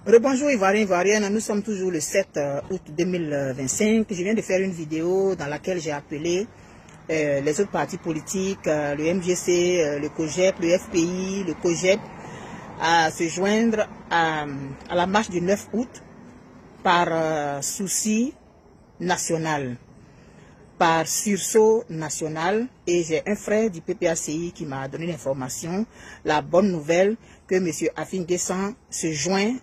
Rebonjour Ivoirien, Ivoirienne, nous sommes toujours le 7 août 2025. Je viens de faire une vidéo dans laquelle j'ai appelé les autres partis politiques, le MGC, le COGEP, le FPI, le COGEP, à se joindre à la marche du 9 août par souci national, par sursaut national. Et j'ai un frère du PPACI qui m'a donné l'information, la bonne nouvelle, que M. Afin Guessan se joint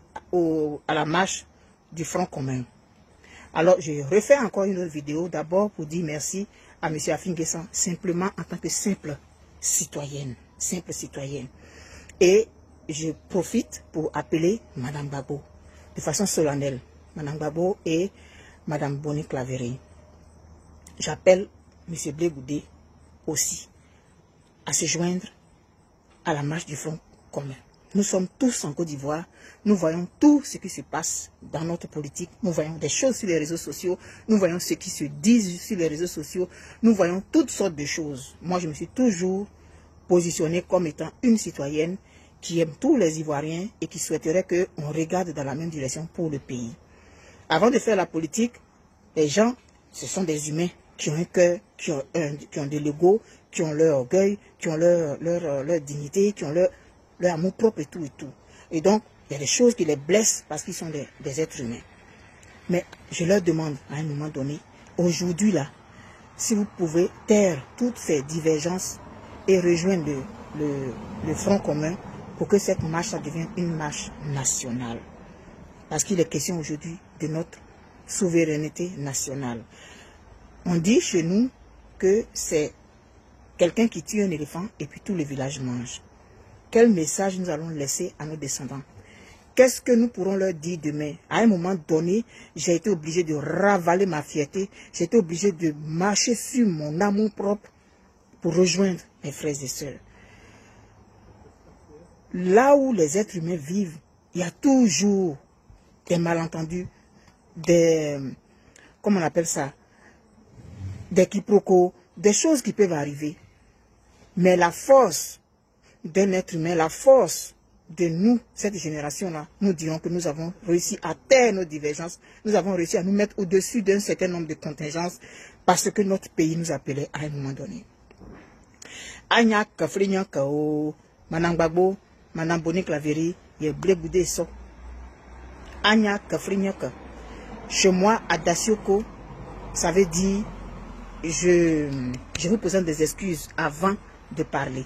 à la marche du Front commun. Alors, je refais encore une autre vidéo, d'abord pour dire merci à M. Afin Guessan, simplement en tant que simple citoyenne. Et je profite pour appeler Mme Gbagbo, de façon solennelle, Mme Gbagbo et Mme Boni Claverie. J'appelle M. Blé Goudé aussi à se joindre à la marche du Front commun. Nous sommes tous en Côte d'Ivoire, nous voyons tout ce qui se passe dans notre politique, nous voyons des choses sur les réseaux sociaux, nous voyons ce qui se dit sur les réseaux sociaux, nous voyons toutes sortes de choses. Moi, je me suis toujours positionnée comme étant une citoyenne qui aime tous les Ivoiriens et qui souhaiterait qu'on regarde dans la même direction pour le pays. Avant de faire la politique, les gens, ce sont des humains qui ont un cœur, qui ont de l'ego, qui ont leur orgueil, qui ont leur dignité, qui ont leur amour propre et tout et tout. Et donc, il y a des choses qui les blessent parce qu'ils sont des êtres humains. Mais je leur demande à un moment donné, aujourd'hui là, si vous pouvez taire toutes ces divergences et rejoindre le Front commun pour que cette marche devienne une marche nationale. Parce qu'il est question aujourd'hui de notre souveraineté nationale. On dit chez nous que c'est quelqu'un qui tue un éléphant et puis tout le village mange. Quel message nous allons laisser à nos descendants? Qu'est-ce que nous pourrons leur dire demain? À un moment donné, j'ai été obligé de ravaler ma fierté. J'ai été obligé de marcher sur mon amour propre pour rejoindre mes frères et sœurs. Là où les êtres humains vivent, il y a toujours des malentendus, comment on appelle ça, des quiproquos, des choses qui peuvent arriver. Mais la force d'un être humain, la force de nous, cette génération-là, nous dirons que nous avons réussi à taire nos divergences, nous avons réussi à nous mettre au-dessus d'un certain nombre de contingences parce que notre pays nous appelait à un moment donné. Anya Kafrinya Kao, Mme Gbagbo, Mme Boni Claverie, il y a Blé Goudé so. Anya Kafrinya Ka. Chez moi, à Dacioko, ça veut dire je vous présente des excuses avant de parler.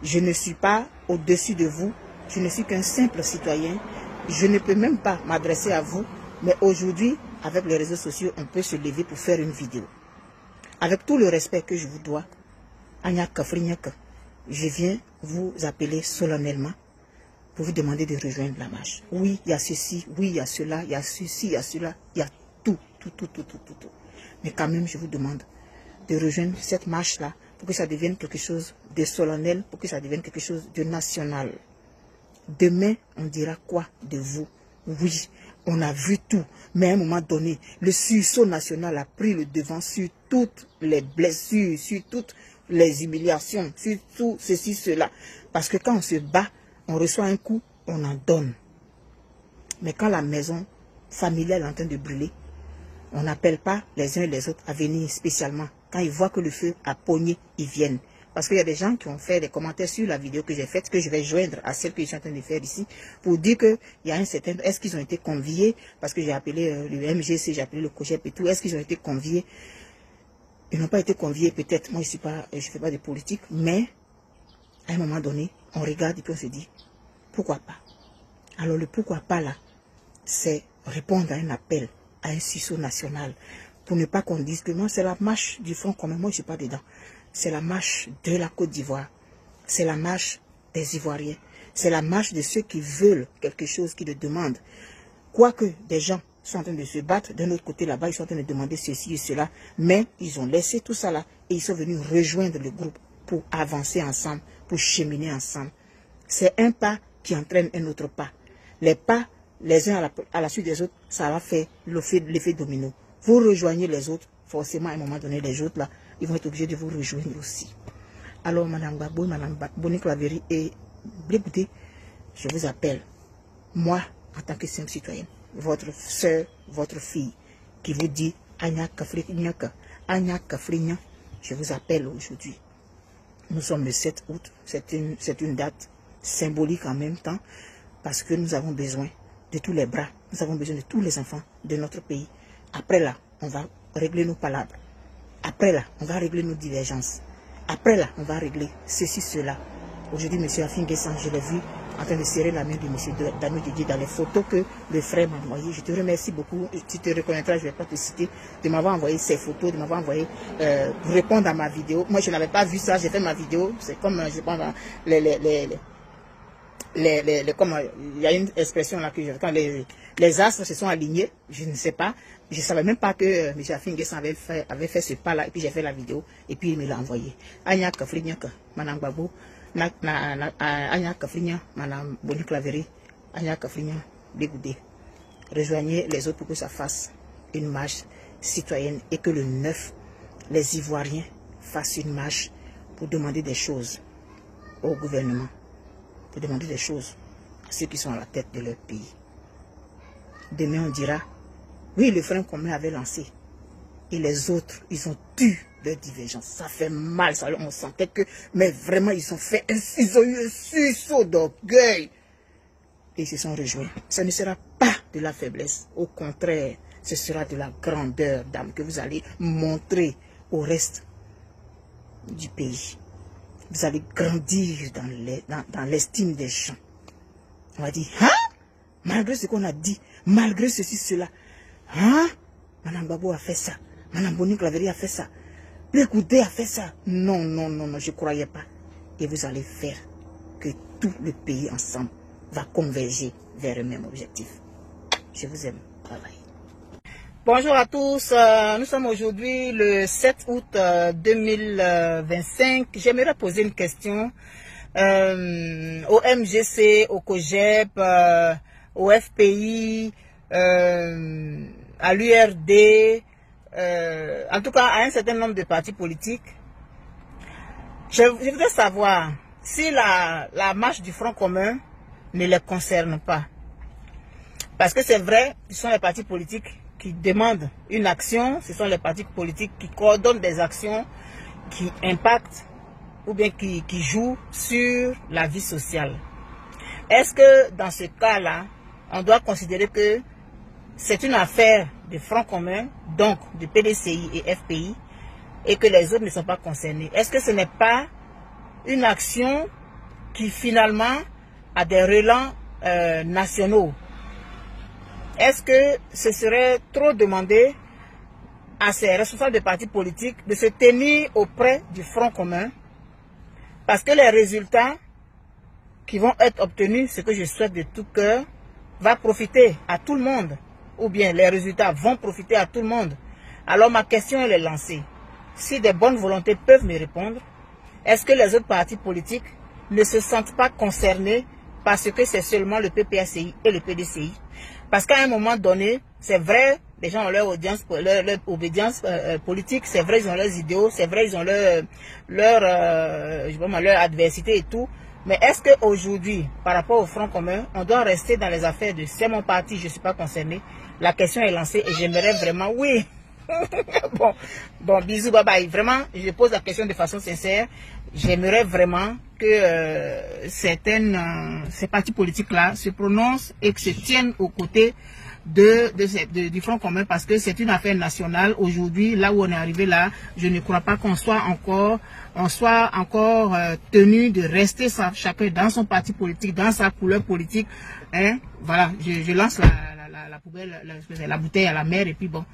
Je ne suis pas au-dessus de vous, je ne suis qu'un simple citoyen, je ne peux même pas m'adresser à vous, mais aujourd'hui, avec les réseaux sociaux, on peut se lever pour faire une vidéo. Avec tout le respect que je vous dois, Anya Kafrinyaka, je viens vous appeler solennellement pour vous demander de rejoindre la marche. Oui, il y a ceci, oui, il y a cela, il y a ceci, il y a cela, il y a tout. Mais quand même, je vous demande de rejoindre cette marche-là pour que ça devienne quelque chose de solennel, pour que ça devienne quelque chose de national. Demain, on dira quoi de vous? Oui, on a vu tout, mais à un moment donné, le sursaut national a pris le devant sur toutes les blessures, sur toutes les humiliations, sur tout ceci, cela. Parce que quand on se bat, on reçoit un coup, on en donne. Mais quand la maison familiale est en train de brûler, on n'appelle pas les uns et les autres à venir spécialement. Quand ils voient que le feu a pogné, ils viennent. Parce qu'il y a des gens qui ont fait des commentaires sur la vidéo que j'ai faite, que je vais joindre à celle que je suis en train de faire ici, pour dire qu'il y a un certain... Est-ce qu'ils ont été conviés? Parce que j'ai appelé le MGC, j'ai appelé le COGEP et tout. Est-ce qu'ils ont été conviés? Ils n'ont pas été conviés, peut-être. Moi, je ne fais pas de politique. Mais, à un moment donné, on regarde et puis on se dit, pourquoi pas? Alors, le pourquoi pas là, c'est répondre à un appel, à un sursaut national, pour ne pas qu'on dise que moi, c'est la marche du Front commun. Moi, je ne suis pas dedans. C'est la marche de la Côte d'Ivoire. C'est la marche des Ivoiriens. C'est la marche de ceux qui veulent quelque chose, qui le demandent. Quoique des gens sont en train de se battre, d'un autre côté là-bas, ils sont en train de demander ceci et cela, mais ils ont laissé tout ça là et ils sont venus rejoindre le groupe pour avancer ensemble, pour cheminer ensemble. C'est un pas qui entraîne un autre pas. Les pas, les uns à la suite des autres, ça va faire l'effet domino. Vous rejoignez les autres, forcément à un moment donné, les autres là, ils vont être obligés de vous rejoindre aussi. Alors, Mme Gbagbo, Mme Boni Claverie et Blé Goudé, je vous appelle. Moi, en tant que simple citoyenne, votre soeur, votre fille, qui vous dit Anya Kafrinyaka, Anya Kafrinya, je vous appelle aujourd'hui. Nous sommes le 7 août, c'est une date symbolique en même temps, parce que nous avons besoin de tous les bras, nous avons besoin de tous les enfants de notre pays. Après là, on va régler nos palabres. Après là, on va régler nos divergences. Après là, on va régler ceci, cela. Aujourd'hui, M. Afinguessan, je l'ai vu en train de serrer la main de M. Danou Didier dans les photos que le frère m'a envoyées. Je te remercie beaucoup. Tu te reconnaîtras, je ne vais pas te citer, de m'avoir envoyé ces photos, de m'avoir envoyé pour répondre à ma vidéo. Moi, je n'avais pas vu ça, j'ai fait ma vidéo. C'est comme, je pense, comme il y a une expression là que quand les astres se sont alignés, je ne sais pas. Je ne savais même pas que M. Afinguessan avait fait ce pas là, et puis j'ai fait la vidéo, et puis il me l'a envoyé. Anya Kafrinyaka, Manang Babou. Anya Kafrinya, Madame Boni Claveri, Anya Kafrinya, Dégoudé. Rejoignez les autres pour que ça fasse une marche citoyenne et que le 9, les Ivoiriens fassent une marche pour demander des choses au gouvernement, pour demander des choses à ceux qui sont à la tête de leur pays. Demain, on dira, oui, le front commun avait lancé. Et les autres, ils ont eu leur divergence. Ça fait mal, ça, on sentait que, mais vraiment, ils ont eu un sursaut d'orgueil. Et ils se sont rejoints. Ça ne sera pas de la faiblesse. Au contraire, ce sera de la grandeur d'âme que vous allez montrer au reste du pays. Vous allez grandir dans l'estime des gens. On va dire, hein? Malgré ce qu'on a dit, malgré ceci, cela, hein? Madame Babou a fait ça. Madame Boni Claveri a fait ça. Le Goudé a fait ça. Non, non, non, non, je ne croyais pas. Et vous allez faire que tout le pays ensemble va converger vers le même objectif. Je vous aime. Bye bye. Bonjour à tous. Nous sommes aujourd'hui le 7 août 2025. J'aimerais poser une question au MGC, au COGEP, au FPI, à l'URD, en tout cas à un certain nombre de partis politiques. Je voudrais savoir si la marche du Front commun ne les concerne pas. Parce que c'est vrai, ce sont les partis politiques qui demandent une action, ce sont les partis politiques qui coordonnent des actions qui impactent ou bien qui jouent sur la vie sociale. Est-ce que dans ce cas-là, on doit considérer que c'est une affaire de Front commun, donc de PDCI et FPI, et que les autres ne sont pas concernés? Est-ce que ce n'est pas une action qui finalement a des relents nationaux? Est-ce que ce serait trop demandé à ces responsables de partis politiques de se tenir auprès du Front commun? Parce que les résultats qui vont être obtenus, ce que je souhaite de tout cœur, va profiter à tout le monde. Ou bien les résultats vont profiter à tout le monde. Alors ma question elle est lancée. Si des bonnes volontés peuvent me répondre, est-ce que les autres partis politiques ne se sentent pas concernés parce que c'est seulement le PPACI et le PDCI? Parce qu'à un moment donné, c'est vrai, les gens ont leur obédience politique, c'est vrai, ils ont leurs idéaux, c'est vrai, ils ont leur adversité et tout. Mais est-ce qu'aujourd'hui, par rapport au Front commun, on doit rester dans les affaires de c'est mon parti, je ne suis pas concerné? La question est lancée et j'aimerais vraiment, oui. bon, bisous, bye bye. Vraiment, je pose la question de façon sincère. J'aimerais vraiment que ces partis politiques-là se prononcent et que se tiennent aux côtés du Front commun, parce que c'est une affaire nationale. Aujourd'hui, là où on est arrivé là, je ne crois pas qu'on soit encore tenu de rester chacun dans son parti politique, dans sa couleur politique. Hein? Voilà, je lance la poubelle, la bouteille à la mer, et puis bon,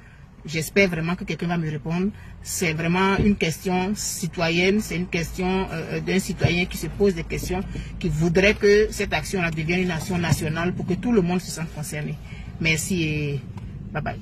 j'espère vraiment que quelqu'un va me répondre. C'est vraiment une question citoyenne, c'est une question d'un citoyen qui se pose des questions, qui voudrait que cette action-là devienne une action nationale pour que tout le monde se sente concerné. Merci et bye bye.